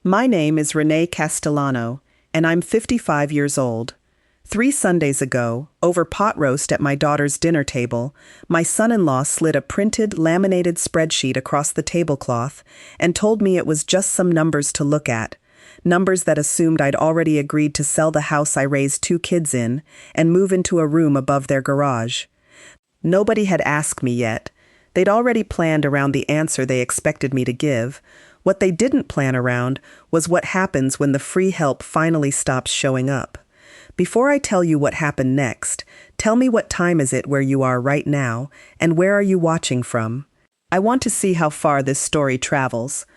My name is Renee Castellano, and I'm 55 years old. 3 Sundays ago, over pot roast at my daughter's dinner table, my son-in-law slid a printed, laminated spreadsheet across the tablecloth and told me it was just some numbers to look at. Numbers that assumed I'd already agreed to sell the house I raised 2 kids in and move into a room above their garage. Nobody had asked me yet. They'd already planned around the answer they expected me to give. What they didn't plan around was what happens when the free help finally stops showing up. Before I tell you what happened next, tell me what time is it where you are right now, and where are you watching from? I want to see how far this story travels.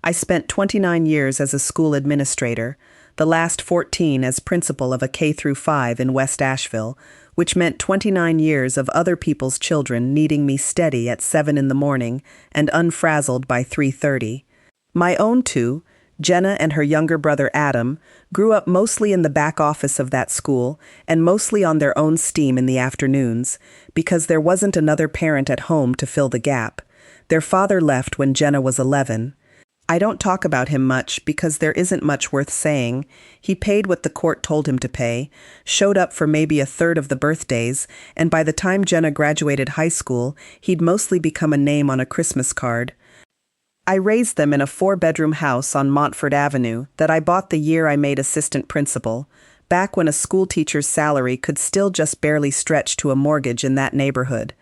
I spent 29 years as a school administrator, the last 14 as principal of a K-5 in West Asheville, which meant 29 years of other people's children needing me steady at 7 in the morning and unfrazzled by 3:30. My own two, Jenna and her younger brother Adam, grew up mostly in the back office of that school and mostly on their own steam in the afternoons, because there wasn't another parent at home to fill the gap. Their father left when Jenna was 11. I don't talk about him much because there isn't much worth saying. He paid what the court told him to pay, showed up for maybe a third of the birthdays, and by the time Jenna graduated high school, he'd mostly become a name on a Christmas card. I raised them in a 4-bedroom house on Montford Avenue that I bought the year I made assistant principal, back when a school teacher's salary could still just barely stretch to a mortgage in that neighborhood.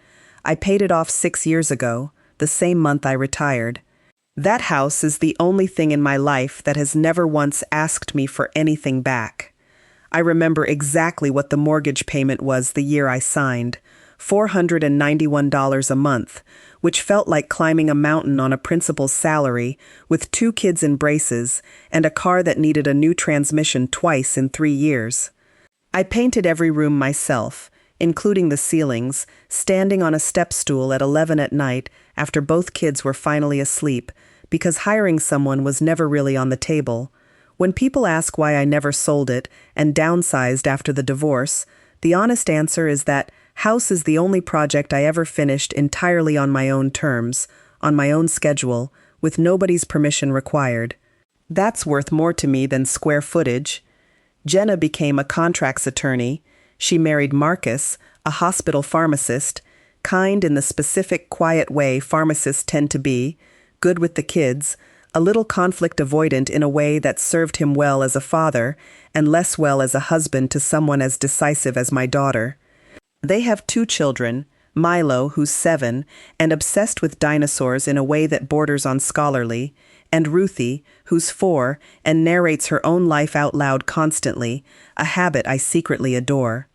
I paid it off 6 years ago, the same month I retired. That house is the only thing in my life that has never once asked me for anything back. I remember exactly what the mortgage payment was the year I signed, $491 a month, which felt like climbing a mountain on a principal's salary with 2 kids in braces and a car that needed a new transmission twice in 3 years. I painted every room myself, including the ceilings, standing on a step stool at 11 at night after both kids were finally asleep, because hiring someone was never really on the table. When people ask why I never sold it and downsized after the divorce, the honest answer is that house is the only project I ever finished entirely on my own terms, on my own schedule, with nobody's permission required. That's worth more to me than square footage. Jenna became a contracts attorney. She married Marcus, a hospital pharmacist, kind in the specific, quiet way pharmacists tend to be, good with the kids, a little conflict avoidant in a way that served him well as a father and less well as a husband to someone as decisive as my daughter. They have 2 children, Milo, who's 7, and obsessed with dinosaurs in a way that borders on scholarly, and Ruthie, who's 4, and narrates her own life out loud constantly, a habit I secretly adore.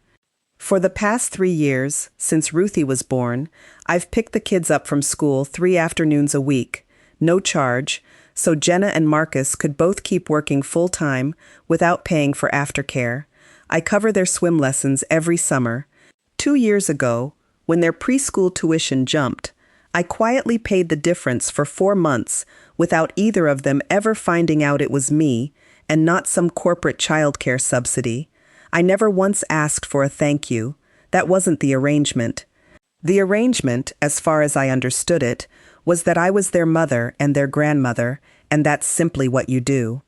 For the past 3 years, since Ruthie was born, I've picked the kids up from school 3 afternoons a week, no charge, so Jenna and Marcus could both keep working full-time without paying for aftercare. I cover their swim lessons every summer. 2 years ago, when their preschool tuition jumped, I quietly paid the difference for 4 months without either of them ever finding out it was me and not some corporate childcare subsidy. I never once asked for a thank you. That wasn't the arrangement. The arrangement, as far as I understood it, was that I was their mother and their grandmother, and that's simply what you do.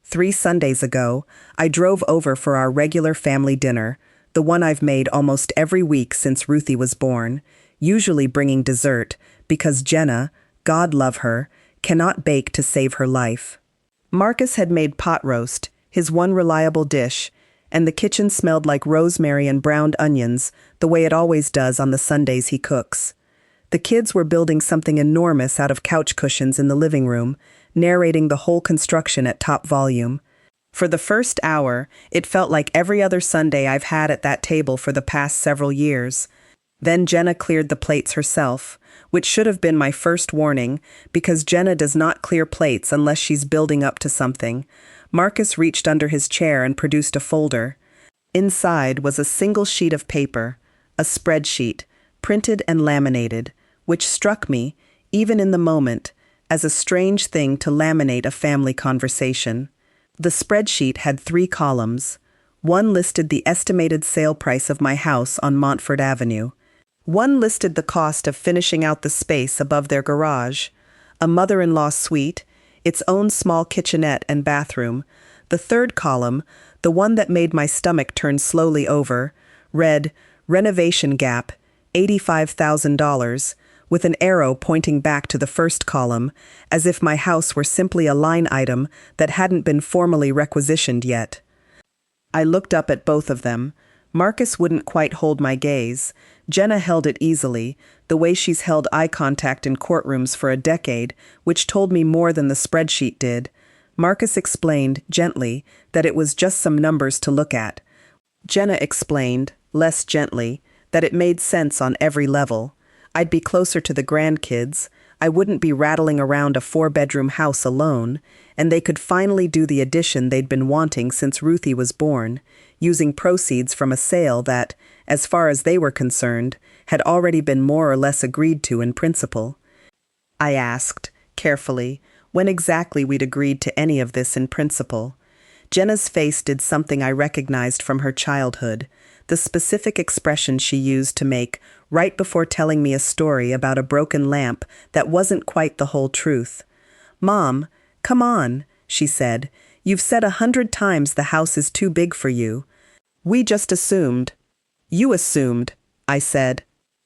3 Sundays ago, I drove over for our regular family dinner, the one I've made almost every week since Ruthie was born, usually bringing dessert, because Jenna, God love her, cannot bake to save her life. Marcus had made pot roast, his one reliable dish, and the kitchen smelled like rosemary and browned onions, the way it always does on the Sundays he cooks. The kids were building something enormous out of couch cushions in the living room, narrating the whole construction at top volume. For the first hour, it felt like every other Sunday I've had at that table for the past several years. Then Jenna cleared the plates herself, which should have been my first warning, because Jenna does not clear plates unless she's building up to something. Marcus reached under his chair and produced a folder. Inside was a single sheet of paper, a spreadsheet, printed and laminated, which struck me, even in the moment, as a strange thing to laminate a family conversation. The spreadsheet had 3 columns. One listed the estimated sale price of my house on Montford Avenue. One listed the cost of finishing out the space above their garage, a mother-in-law suite, its own small kitchenette and bathroom. The third column, the one that made my stomach turn slowly over, read, "Renovation gap, $85,000, with an arrow pointing back to the first column, as if my house were simply a line item that hadn't been formally requisitioned yet. I looked up at both of them. Marcus wouldn't quite hold my gaze. Jenna held it easily, the way she's held eye contact in courtrooms for a decade, which told me more than the spreadsheet did. Marcus explained, gently, that it was just some numbers to look at. Jenna explained, less gently, that it made sense on every level. I'd be closer to the grandkids, I wouldn't be rattling around a 4-bedroom house alone, and they could finally do the addition they'd been wanting since Ruthie was born, using proceeds from a sale that, as far as they were concerned, had already been more or less agreed to in principle. I asked, carefully, when exactly we'd agreed to any of this in principle. Jenna's face did something I recognized from her childhood, the specific expression she used to make right before telling me a story about a broken lamp that wasn't quite the whole truth. "Mom, come on," she said. "You've said 100 times the house is too big for you. We just assumed." "You assumed," I said.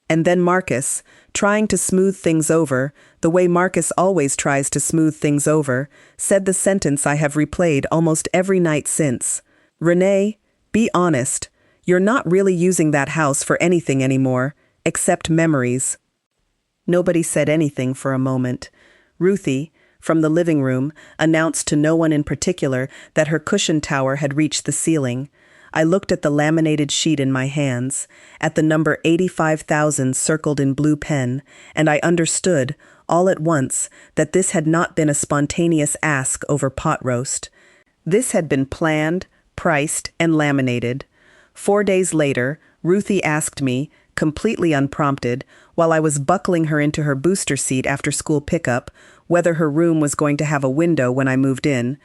And then Marcus, trying to smooth things over, the way Marcus always tries to smooth things over, said the sentence I have replayed almost every night since. "Renee, be honest. You're not really using that house for anything anymore, except memories." Nobody said anything for a moment. Ruthie, from the living room, announced to no one in particular that her cushion tower had reached the ceiling. I looked at the laminated sheet in my hands, at the number 85,000 circled in blue pen, and I understood, all at once, that this had not been a spontaneous ask over pot roast. This had been planned, priced, and laminated. 4 days later, Ruthie asked me, completely unprompted, while I was buckling her into her booster seat after school pickup, whether her room was going to have a window when I moved in.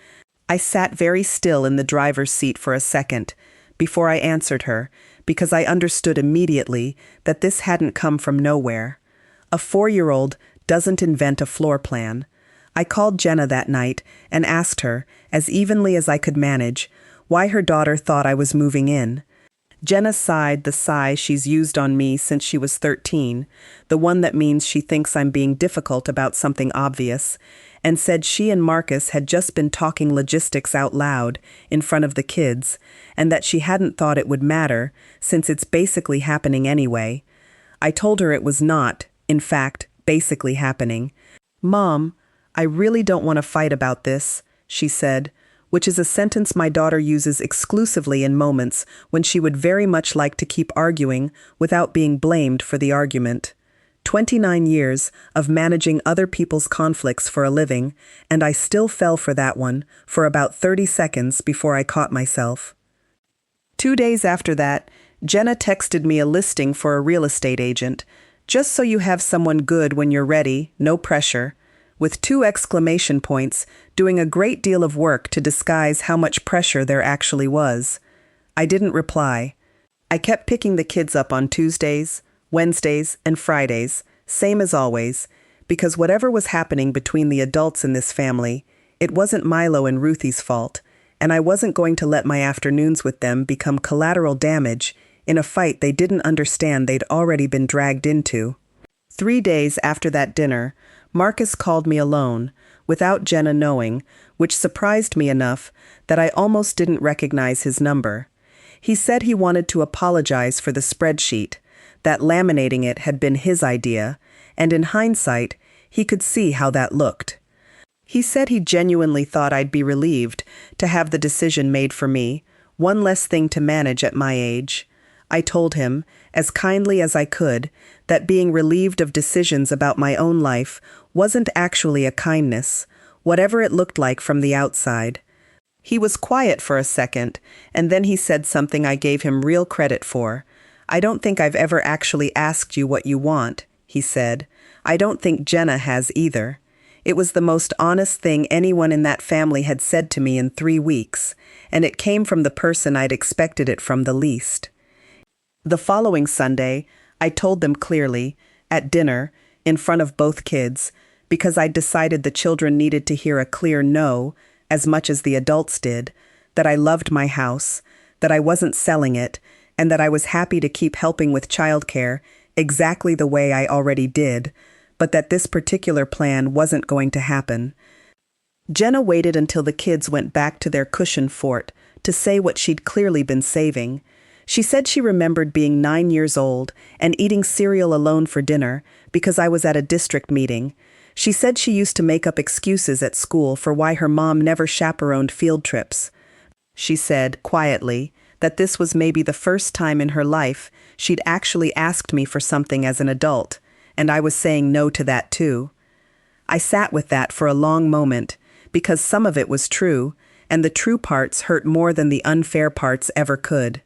I sat very still in the driver's seat for a second before I answered her, because I understood immediately that this hadn't come from nowhere. A 4-year-old doesn't invent a floor plan. I called Jenna that night and asked her, as evenly as I could manage, why her daughter thought I was moving in. Jenna sighed the sigh she's used on me since she was 13, the one that means she thinks I'm being difficult about something obvious, and said she and Marcus had just been talking logistics out loud in front of the kids, and that she hadn't thought it would matter, since it's basically happening anyway. I told her it was not, in fact, basically happening. "Mom, I really don't want to fight about this," she said, which is a sentence my daughter uses exclusively in moments when she would very much like to keep arguing without being blamed for the argument. 29 years of managing other people's conflicts for a living, and I still fell for that one for about 30 seconds before I caught myself. 2 days after that, Jenna texted me a listing for a real estate agent, "Just so you have someone good when you're ready, no pressure," with 2 exclamation points, doing a great deal of work to disguise how much pressure there actually was. I didn't reply. I kept picking the kids up on Tuesdays, Wednesdays, and Fridays, same as always, because whatever was happening between the adults in this family, it wasn't Milo and Ruthie's fault, and I wasn't going to let my afternoons with them become collateral damage in a fight they didn't understand they'd already been dragged into. 3 days after that dinner, Marcus called me alone, without Jenna knowing, which surprised me enough that I almost didn't recognize his number. He said he wanted to apologize for the spreadsheet, that laminating it had been his idea, and in hindsight, he could see how that looked. He said he genuinely thought I'd be relieved to have the decision made for me, one less thing to manage at my age. I told him, as kindly as I could, that being relieved of decisions about my own life wasn't actually a kindness, whatever it looked like from the outside. He was quiet for a second, and then he said something I gave him real credit for. "I don't think I've ever actually asked you what you want," he said. "I don't think Jenna has either." It was the most honest thing anyone in that family had said to me in 3 weeks, and it came from the person I'd expected it from the least. The following Sunday, I told them clearly, at dinner, in front of both kids, because I'd decided the children needed to hear a clear no, as much as the adults did, that I loved my house, that I wasn't selling it, and that I was happy to keep helping with childcare exactly the way I already did, but that this particular plan wasn't going to happen. Jenna waited until the kids went back to their cushion fort to say what she'd clearly been saving. She said she remembered being 9 years old and eating cereal alone for dinner because I was at a district meeting. She said she used to make up excuses at school for why her mom never chaperoned field trips. She said, quietly, that this was maybe the first time in her life she'd actually asked me for something as an adult, and I was saying no to that too. I sat with that for a long moment, because some of it was true, and the true parts hurt more than the unfair parts ever could.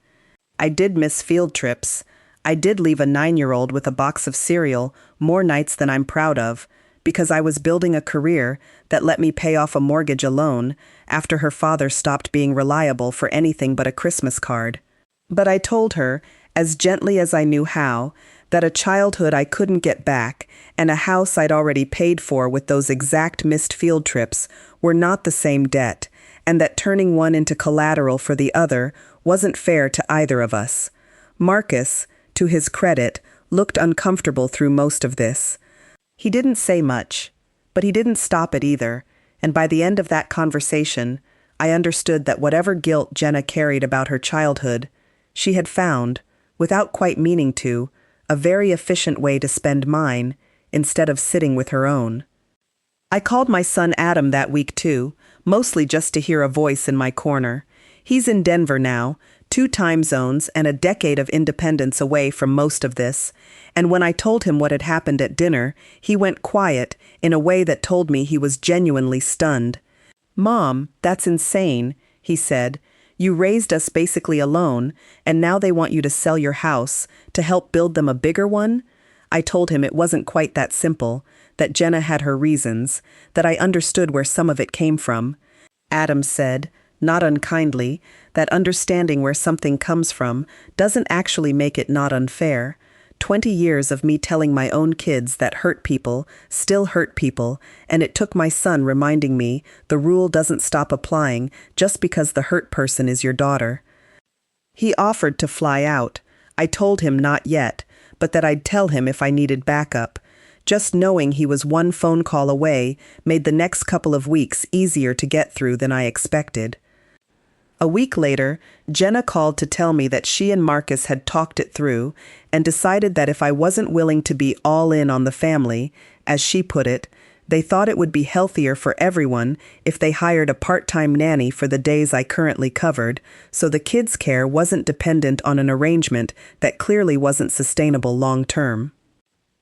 I did miss field trips. I did leave a 9-year-old with a box of cereal more nights than I'm proud of, because I was building a career that let me pay off a mortgage alone after her father stopped being reliable for anything but a Christmas card. But I told her, as gently as I knew how, that a childhood I couldn't get back and a house I'd already paid for with those exact missed field trips were not the same debt, and that turning one into collateral for the other wasn't fair to either of us. Marcus, to his credit, looked uncomfortable through most of this. He didn't say much, but he didn't stop it either, and by the end of that conversation, I understood that whatever guilt Jenna carried about her childhood, she had found, without quite meaning to, a very efficient way to spend mine, instead of sitting with her own. I called my son Adam that week too, mostly just to hear a voice in my corner. He's in Denver now, 2 time zones and a decade of independence away from most of this, and when I told him what had happened at dinner, he went quiet in a way that told me he was genuinely stunned. "Mom, that's insane," he said. "You raised us basically alone, and now they want you to sell your house to help build them a bigger one?" I told him it wasn't quite that simple, that Jenna had her reasons, that I understood where some of it came from. Adam said, not unkindly, that understanding where something comes from doesn't actually make it not unfair. 20 years of me telling my own kids that hurt people still hurt people, and it took my son reminding me the rule doesn't stop applying just because the hurt person is your daughter. He offered to fly out. I told him not yet, but that I'd tell him if I needed backup. Just knowing he was one phone call away made the next couple of weeks easier to get through than I expected. A week later, Jenna called to tell me that she and Marcus had talked it through and decided that if I wasn't willing to be all in on the family, as she put it, they thought it would be healthier for everyone if they hired a part-time nanny for the days I currently covered, so the kids' care wasn't dependent on an arrangement that clearly wasn't sustainable long-term.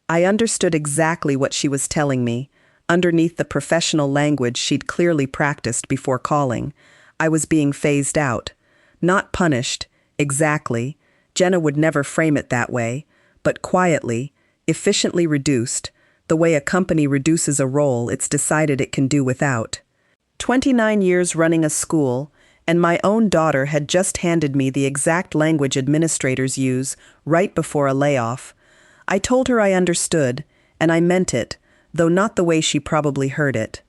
I understood exactly what she was telling me, underneath the professional language she'd clearly practiced before calling. I was being phased out. Not punished, exactly. Jenna would never frame it that way, but quietly, efficiently reduced, the way a company reduces a role it's decided it can do without. 29 years running a school, and my own daughter had just handed me the exact language administrators use right before a layoff. I told her I understood, and I meant it, though not the way she probably heard it.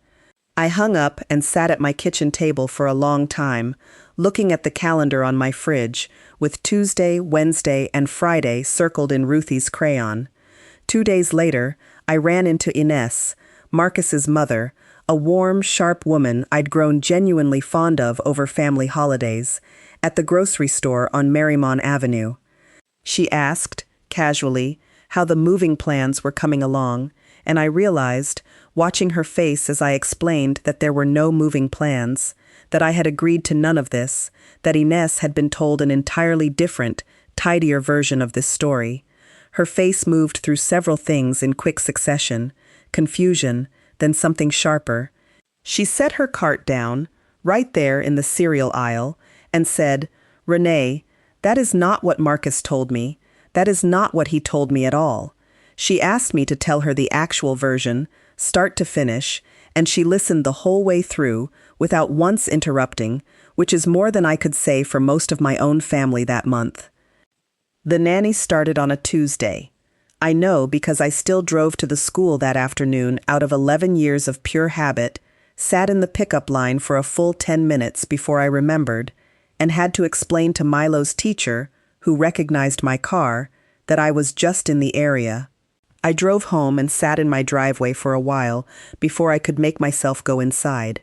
I hung up and sat at my kitchen table for a long time, looking at the calendar on my fridge, with Tuesday, Wednesday, and Friday circled in Ruthie's crayon. 2 days later, I ran into Ines, Marcus's mother, a warm, sharp woman I'd grown genuinely fond of over family holidays, at the grocery store on Marymount Avenue. She asked, casually, how the moving plans were coming along, and I realized, watching her face as I explained that there were no moving plans, that I had agreed to none of this, that Ines had been told an entirely different, tidier version of this story. Her face moved through several things in quick succession, confusion, then something sharper. She set her cart down, right there in the cereal aisle, and said, "Renee, that is not what Marcus told me. That is not what he told me at all." She asked me to tell her the actual version, start to finish, and she listened the whole way through, without once interrupting, which is more than I could say for most of my own family that month. The nanny started on a Tuesday. I know because I still drove to the school that afternoon out of 11 years of pure habit, sat in the pickup line for a full 10 minutes before I remembered, and had to explain to Milo's teacher, who recognized my car, that I was just in the area. I drove home and sat in my driveway for a while before I could make myself go inside.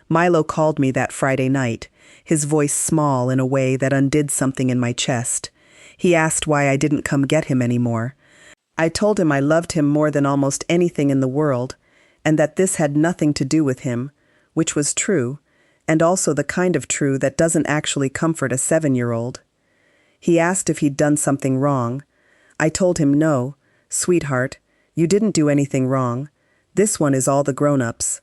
Milo called me that Friday night, his voice small in a way that undid something in my chest. He asked why I didn't come get him anymore. I told him I loved him more than almost anything in the world, and that this had nothing to do with him, which was true, and also the kind of true that doesn't actually comfort a 7-year-old. He asked if he'd done something wrong. I told him no, sweetheart, you didn't do anything wrong. This one is all the grown-ups.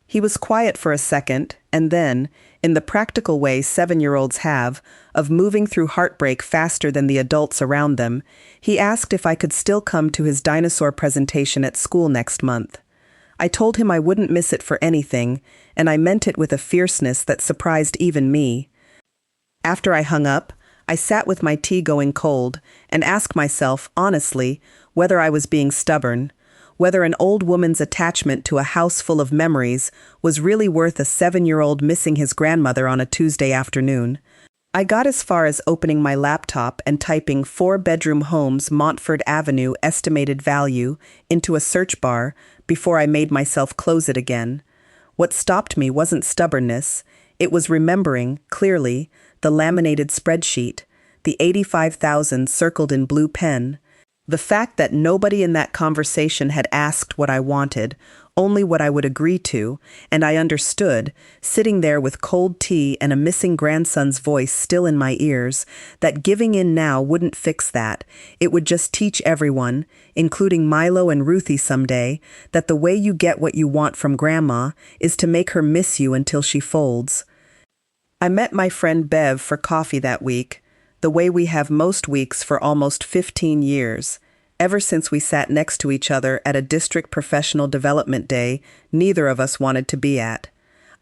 He was quiet for a second, and then, in the practical way 7-year-olds have, of moving through heartbreak faster than the adults around them, he asked if I could still come to his dinosaur presentation at school next month. I told him I wouldn't miss it for anything, and I meant it with a fierceness that surprised even me. After I hung up, I sat with my tea going cold and asked myself, honestly, whether I was being stubborn, whether an old woman's attachment to a house full of memories was really worth a 7-year-old missing his grandmother on a Tuesday afternoon. I got as far as opening my laptop and typing 4-bedroom homes Montford Avenue estimated value into a search bar before I made myself close it again. What stopped me wasn't stubbornness, it was remembering, clearly, the laminated spreadsheet, the 85,000 circled in blue pen. The fact that nobody in that conversation had asked what I wanted, only what I would agree to, and I understood, sitting there with cold tea and a missing grandson's voice still in my ears, that giving in now wouldn't fix that. It would just teach everyone, including Milo and Ruthie someday, that the way you get what you want from Grandma is to make her miss you until she folds. I met my friend Bev for coffee that week, the way we have most weeks for almost 15 years. Ever since we sat next to each other at a district professional development day neither of us wanted to be at.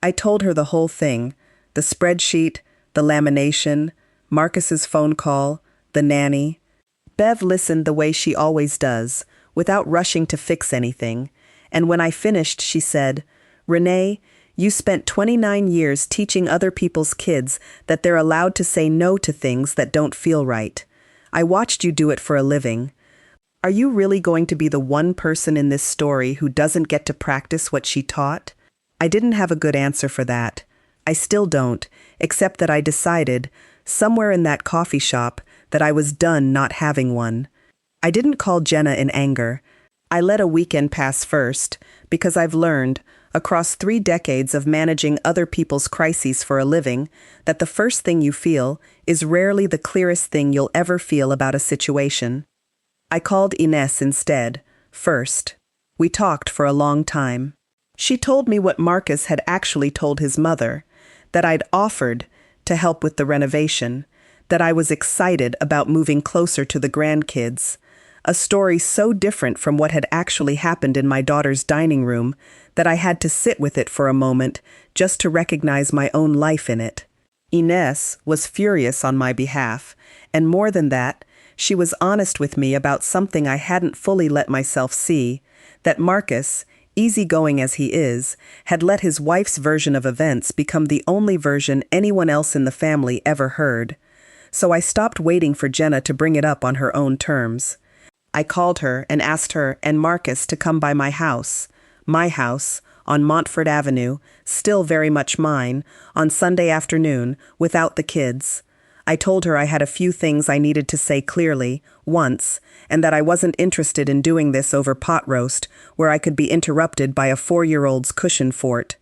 I told her the whole thing, the spreadsheet, the lamination, Marcus's phone call, the nanny. Bev listened the way she always does, without rushing to fix anything, and when I finished she said, "Renee, you spent 29 years teaching other people's kids that they're allowed to say no to things that don't feel right. I watched you do it for a living. Are you really going to be the one person in this story who doesn't get to practice what she taught?" I didn't have a good answer for that. I still don't, except that I decided, somewhere in that coffee shop, that I was done not having one. I didn't call Jenna in anger. I let a weekend pass first, because I've learned, across 3 decades of managing other people's crises for a living, that the first thing you feel is rarely the clearest thing you'll ever feel about a situation. I called Ines instead, first. We talked for a long time. She told me what Marcus had actually told his mother, that I'd offered to help with the renovation, that I was excited about moving closer to the grandkids, a story so different from what had actually happened in my daughter's dining room that I had to sit with it for a moment just to recognize my own life in it. Ines was furious on my behalf, and more than that, she was honest with me about something I hadn't fully let myself see, that Marcus, easygoing as he is, had let his wife's version of events become the only version anyone else in the family ever heard. So I stopped waiting for Jenna to bring it up on her own terms. I called her and asked her and Marcus to come by my house, on Montford Avenue, still very much mine, on Sunday afternoon, without the kids. I told her I had a few things I needed to say clearly, once, and that I wasn't interested in doing this over pot roast, where I could be interrupted by a 4-year-old's cushion fort.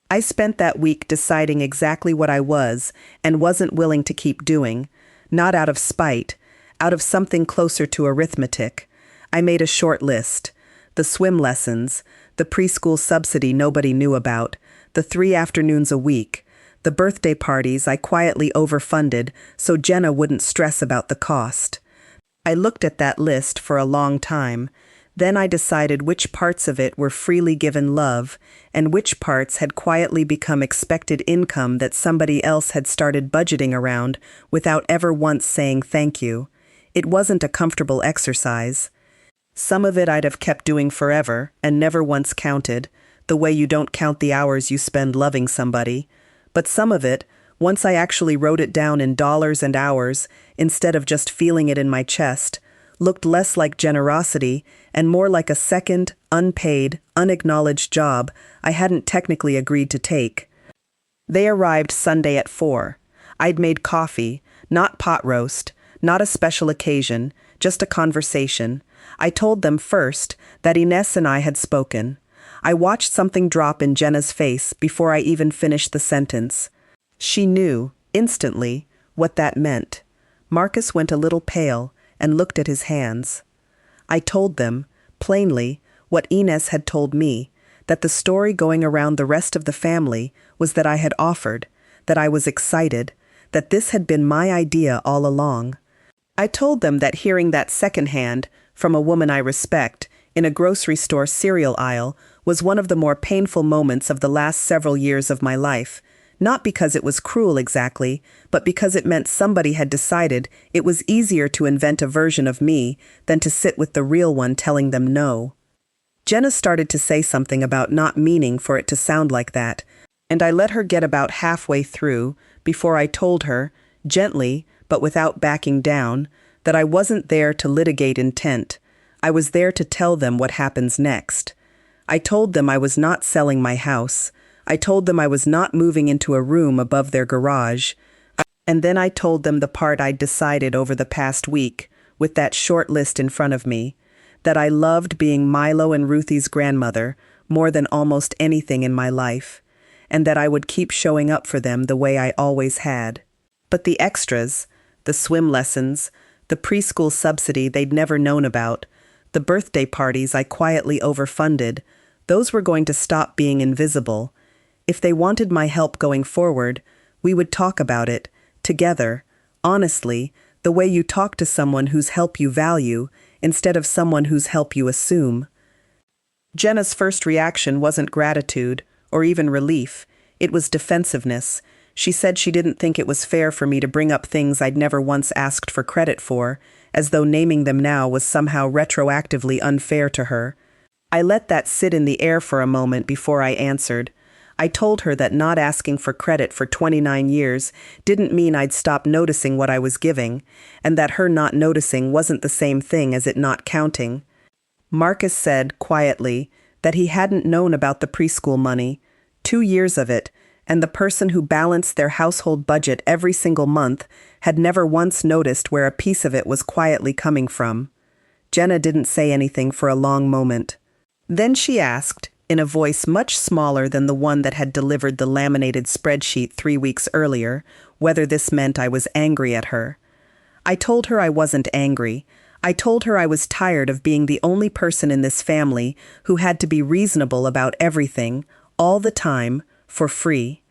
I spent that week deciding exactly what I was and wasn't willing to keep doing, not out of spite, out of something closer to arithmetic. I made a short list. The swim lessons, the preschool subsidy nobody knew about, the 3 afternoons a week, the birthday parties I quietly overfunded so Jenna wouldn't stress about the cost. I looked at that list for a long time. Then I decided which parts of it were freely given love and which parts had quietly become expected income that somebody else had started budgeting around without ever once saying thank you. It wasn't a comfortable exercise. Some of it I'd have kept doing forever and never once counted, the way you don't count the hours you spend loving somebody. But some of it, once I actually wrote it down in dollars and hours, instead of just feeling it in my chest, looked less like generosity and more like a second, unpaid, unacknowledged job I hadn't technically agreed to take. They arrived Sunday at 4. I'd made coffee, not pot roast, not a special occasion, just a conversation. I told them first that Ines and I had spoken. I watched something drop in Jenna's face before I even finished the sentence. She knew, instantly, what that meant. Marcus went a little pale and looked at his hands. I told them, plainly, what Ines had told me, that the story going around the rest of the family was that I had offered, that I was excited, that this had been my idea all along. I told them that hearing that secondhand, from a woman I respect, in a grocery store cereal aisle, was one of the more painful moments of the last several years of my life, not because it was cruel exactly, but because it meant somebody had decided it was easier to invent a version of me than to sit with the real one telling them no. Jenna started to say something about not meaning for it to sound like that, and I let her get about halfway through before I told her, gently but without backing down, that I wasn't there to litigate intent. I was there to tell them what happens next. I told them I was not selling my house. I told them I was not moving into a room above their garage. And then I told them the part I'd decided over the past week, with that short list in front of me, that I loved being Milo and Ruthie's grandmother more than almost anything in my life, and that I would keep showing up for them the way I always had. But the extras, the swim lessons, the preschool subsidy they'd never known about, the birthday parties I quietly overfunded, those were going to stop being invisible. If they wanted my help going forward, we would talk about it, together, honestly, the way you talk to someone whose help you value, instead of someone whose help you assume. Jenna's first reaction wasn't gratitude, or even relief. It was defensiveness. She said she didn't think it was fair for me to bring up things I'd never once asked for credit for, as though naming them now was somehow retroactively unfair to her. I let that sit in the air for a moment before I answered. I told her that not asking for credit for 29 years didn't mean I'd stop noticing what I was giving, and that her not noticing wasn't the same thing as it not counting. Marcus said, quietly, that he hadn't known about the preschool money, 2 years of it, and the person who balanced their household budget every single month had never once noticed where a piece of it was quietly coming from. Jenna didn't say anything for a long moment. Then she asked, in a voice much smaller than the one that had delivered the laminated spreadsheet 3 weeks earlier, whether this meant I was angry at her. I told her I wasn't angry. I told her I was tired of being the only person in this family who had to be reasonable about everything, all the time, for free.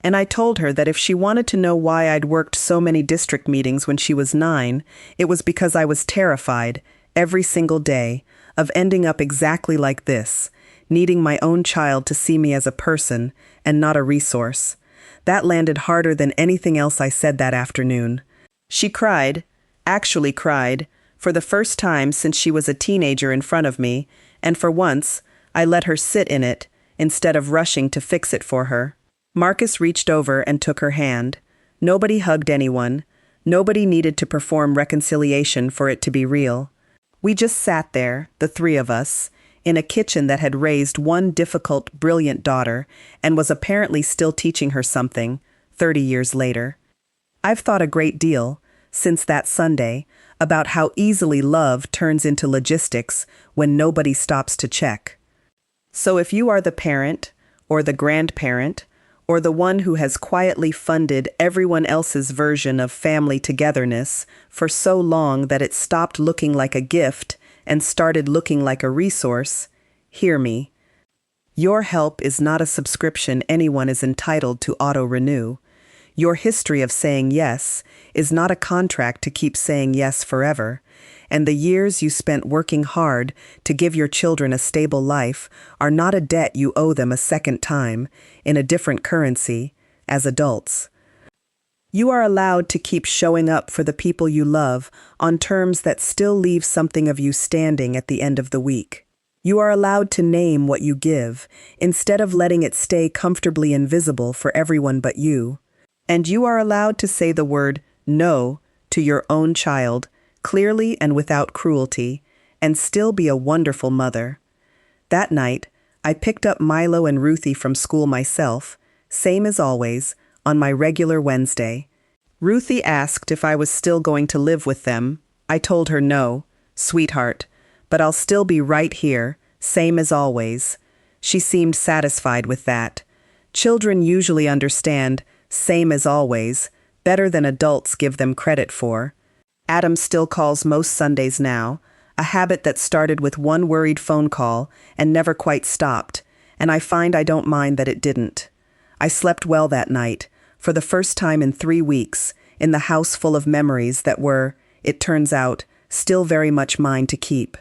And I told her that if she wanted to know why I'd worked so many district meetings when she was 9, it was because I was terrified, every single day, of ending up exactly like this, needing my own child to see me as a person and not a resource. That landed harder than anything else I said that afternoon. She cried, actually cried, for the first time since she was a teenager in front of me, and for once, I let her sit in it, instead of rushing to fix it for her. Marcus reached over and took her hand. Nobody hugged anyone. Nobody needed to perform reconciliation for it to be real. We just sat there, the 3 of us, in a kitchen that had raised one difficult, brilliant daughter and was apparently still teaching her something, 30 years later. I've thought a great deal, since that Sunday, about how easily love turns into logistics when nobody stops to check. So if you are the parent, or the grandparent, or the one who has quietly funded everyone else's version of family togetherness for so long that it stopped looking like a gift and started looking like a resource, hear me. Your help is not a subscription anyone is entitled to auto-renew. Your history of saying yes is not a contract to keep saying yes forever, and the years you spent working hard to give your children a stable life are not a debt you owe them a second time, in a different currency, as adults. You are allowed to keep showing up for the people you love on terms that still leave something of you standing at the end of the week. You are allowed to name what you give, instead of letting it stay comfortably invisible for everyone but you. And you are allowed to say the word no to your own child, clearly and without cruelty, and still be a wonderful mother. That night, I picked up Milo and Ruthie from school myself, same as always, on my regular Wednesday. Ruthie asked if I was still going to live with them. I told her no, sweetheart, but I'll still be right here, same as always. She seemed satisfied with that. Children usually understand same as always better than adults give them credit for. Adam still calls most Sundays now, a habit that started with one worried phone call and never quite stopped, and I find I don't mind that it didn't. I slept well that night, for the first time in 3 weeks, in the house full of memories that were, it turns out, still very much mine to keep.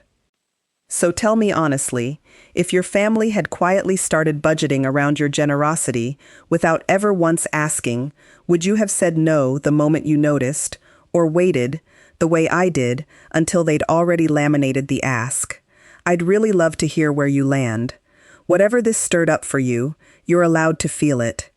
So tell me honestly, if your family had quietly started budgeting around your generosity without ever once asking, would you have said no the moment you noticed, or waited, the way I did, until they'd already laminated the ask? I'd really love to hear where you land. Whatever this stirred up for you, you're allowed to feel it.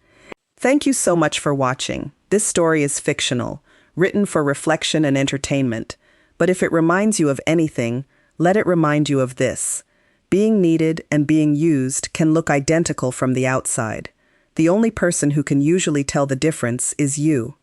Thank you so much for watching. This story is fictional, written for reflection and entertainment. But if it reminds you of anything, let it remind you of this. Being needed and being used can look identical from the outside. The only person who can usually tell the difference is you.